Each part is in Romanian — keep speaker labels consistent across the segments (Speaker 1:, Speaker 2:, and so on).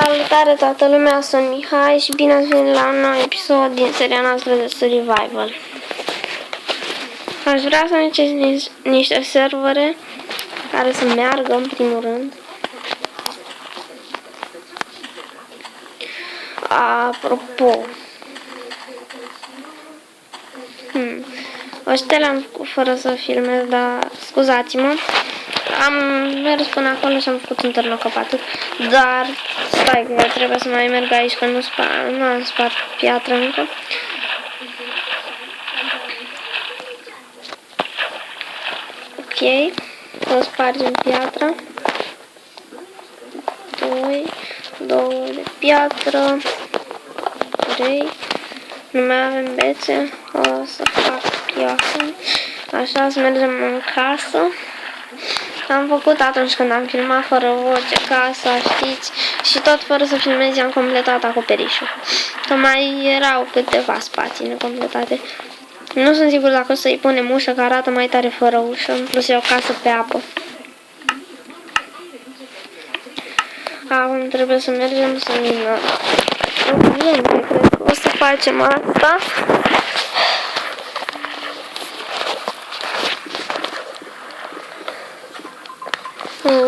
Speaker 1: Salutare toată lumea, sunt Mihai și bine ați venit la un nou episod din seria noastră de Survival. Aș vrea să necesitez niște servere care să meargă în primul rând. Apropo, ăștia le-am făcut fără să filmez, dar scuzați-mă. Am mers până acolo și am făcut un târnăcop atât, dar stai că trebuie să mai merg aici, că nu am spart piatră încă. Ok, o spargem piatra. 2 de piatră, 3, nu mai avem bețe, o să fac eu acum. Așa, să mergem în casă. Am făcut atunci când am filmat fără voce casa, știți, și tot fără să filmez am completat acoperișul. Că mai erau câteva spații necompletate. Nu sunt sigur dacă o să-i punem ușă, că arată mai tare fără ușă, în plus e o casă pe apă. Acum trebuie să mergem să minăm. Cred că o să facem asta.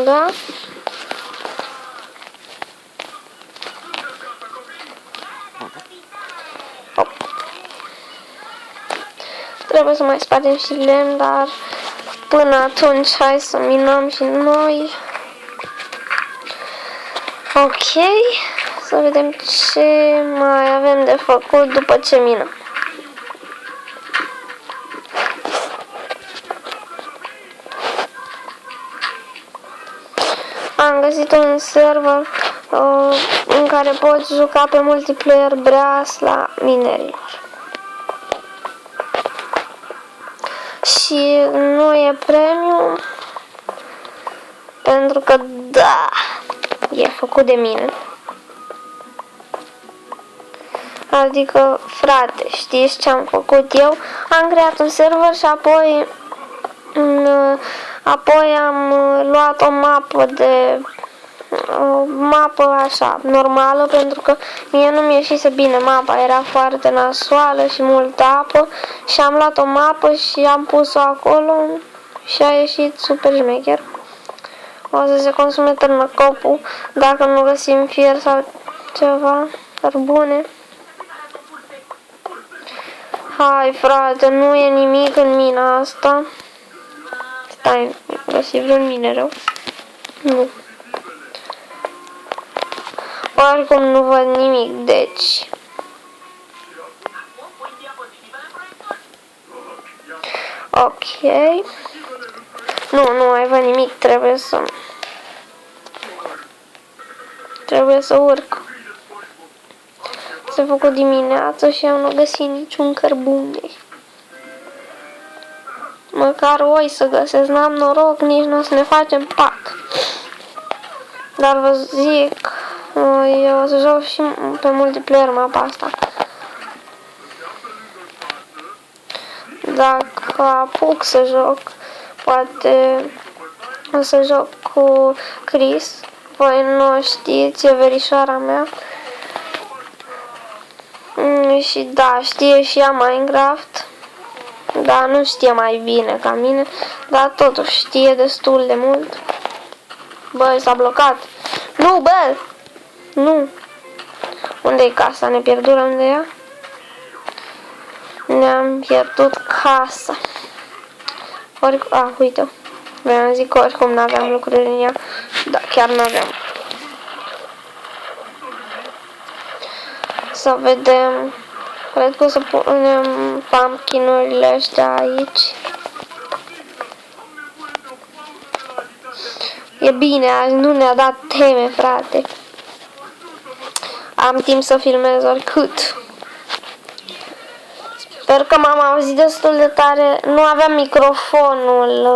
Speaker 1: Da. Trebuie să mai spargem și lemn, dar până atunci hai să minăm și noi. Ok, să vedem ce mai avem de făcut după ce minăm. Am găsit un server în care poți juca pe multiplayer Breasla minerilor. Și nu e premium, pentru că, da, e făcut de mine. Adică, frate, știți ce am făcut eu? Am creat un server și apoi am luat o mapă așa, normală, pentru că mie nu mi ieșise bine mapa, era foarte nasoală și multă apă și am luat o mapă și am pus-o acolo și a ieșit super șmecher. O să se consume târnăcopul dacă nu găsim fier sau ceva, cărbune. Hai, frate, nu e nimic în mina asta. Stai, găsi vreun minereu? Nu. Oricum nu văd nimic, deci... Ok. Nu mai văd nimic, trebuie să urc. S-a făcut dimineață și am nu găsit niciun cărbune. Măcar oi să găsesc, n-am noroc, nici nu o să ne facem pac. Dar vă zic, eu o să joc și pe multiplayer mapa asta. Dacă apuc să joc, poate o să joc cu Chris. Voi nu știți, e verișoara mea. Și da, știe și ea Minecraft. Dar nu știe mai bine ca mine, dar totuși știe destul de mult. Bă, s-a blocat. Nu, bă! Nu. Unde-i casa? Ne pierdură unde e ea? Ne-am pierdut casa. Uite-o. Vreau să zic că oricum n-aveam lucruri în ea. Da, chiar n-aveam. Să vedem. Cred că o să punem pumpkin-urile ăștia aici. E bine, azi nu ne-a dat teme, frate. Am timp să filmez oricât. Sper că m-am auzit destul de tare. Nu aveam microfonul.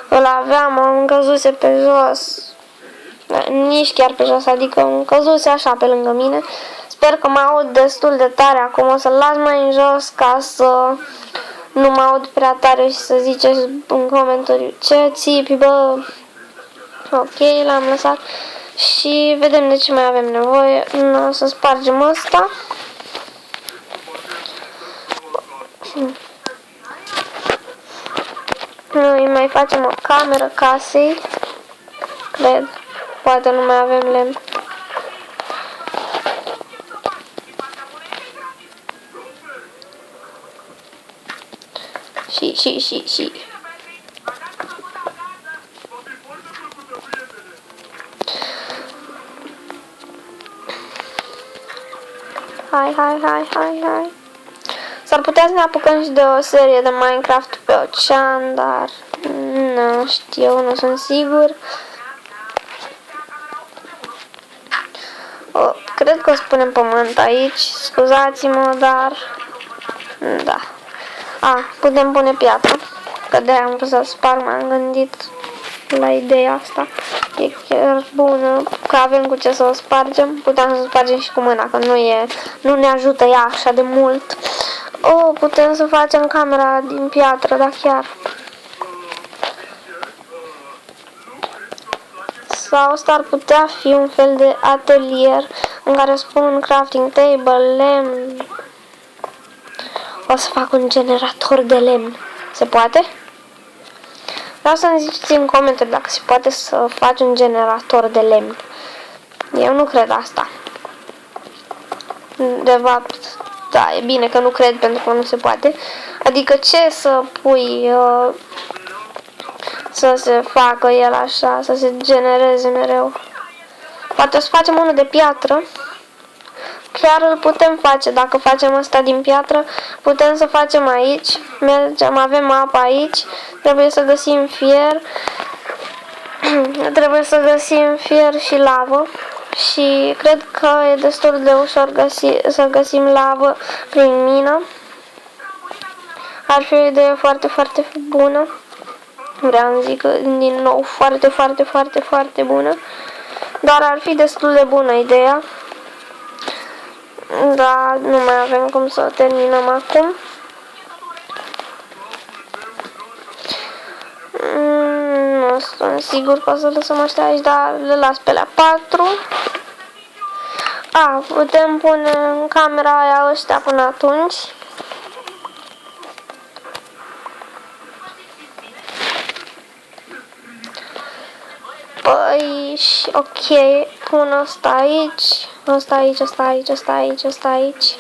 Speaker 1: Îl aveam, am căzuse pe jos. Nici chiar pe jos, adică am căzuse așa pe lângă mine. Sper că mă aud destul de tare. Acum o să-l las mai în jos ca să nu mă aud prea tare și să ziceți în comentarii ce țipi, bă. Ok, l-am lăsat. Și vedem de ce mai avem nevoie. O să spargem ăsta. Noi mai facem o cameră casei. Cred. Poate nu mai avem lemn. Și. Hai. S-ar putea să ne apucăm și de o serie de Minecraft pe ocean, dar nu știu, nu sunt sigur. Cred că o să punem pământ aici, scuzați-mă, dar da. Putem pune piatră, că de-aia am vrut să sparg, m-am gândit la ideea asta. E chiar bună, că avem cu ce să o spargem. Putem să o spargem și cu mâna, că nu ne ajută ea așa de mult. Putem să facem camera din piatră, da chiar. Sau ăsta ar putea fi un fel de atelier în care spun un crafting table, lemn. O să fac un generator de lemn. Se poate? Vreau să-mi ziceți în comentarii dacă se poate să faci un generator de lemn. Eu nu cred asta. De fapt, da, e bine că nu cred pentru că nu se poate. Adică ce să pui să se facă el așa, să se genereze mereu. Poate o să facem unul de piatră. Chiar îl putem face, dacă facem asta din piatră, putem să facem aici. Mergem, avem apă aici, trebuie să găsim fier. Trebuie să găsim fier și lavă. Și cred că e destul de ușor să găsim lavă prin mină. Ar fi o idee foarte, foarte bună. Vreau să zic din nou foarte, foarte, foarte, foarte bună. Dar ar fi destul de bună ideea. Dar nu mai avem cum să o terminăm acum. Nu sunt sigur că o să lăsăm așa aici, dar le las pe la 4. Putem pune în camera aia ăștia până atunci. Păi, ok, pun asta aici, asta aici, asta aici, asta aici, asta aici,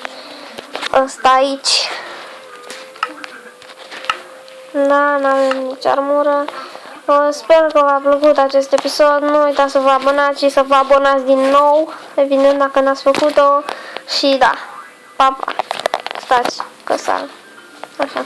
Speaker 1: asta aici. Da, n-avem nici armură. Sper că v-a plăcut acest episod. Nu uitați să vă abonați și să vă abonați din nou, evident dacă n-ați făcut-o. Și da, pa, pa. Stați, că s-a... Așa.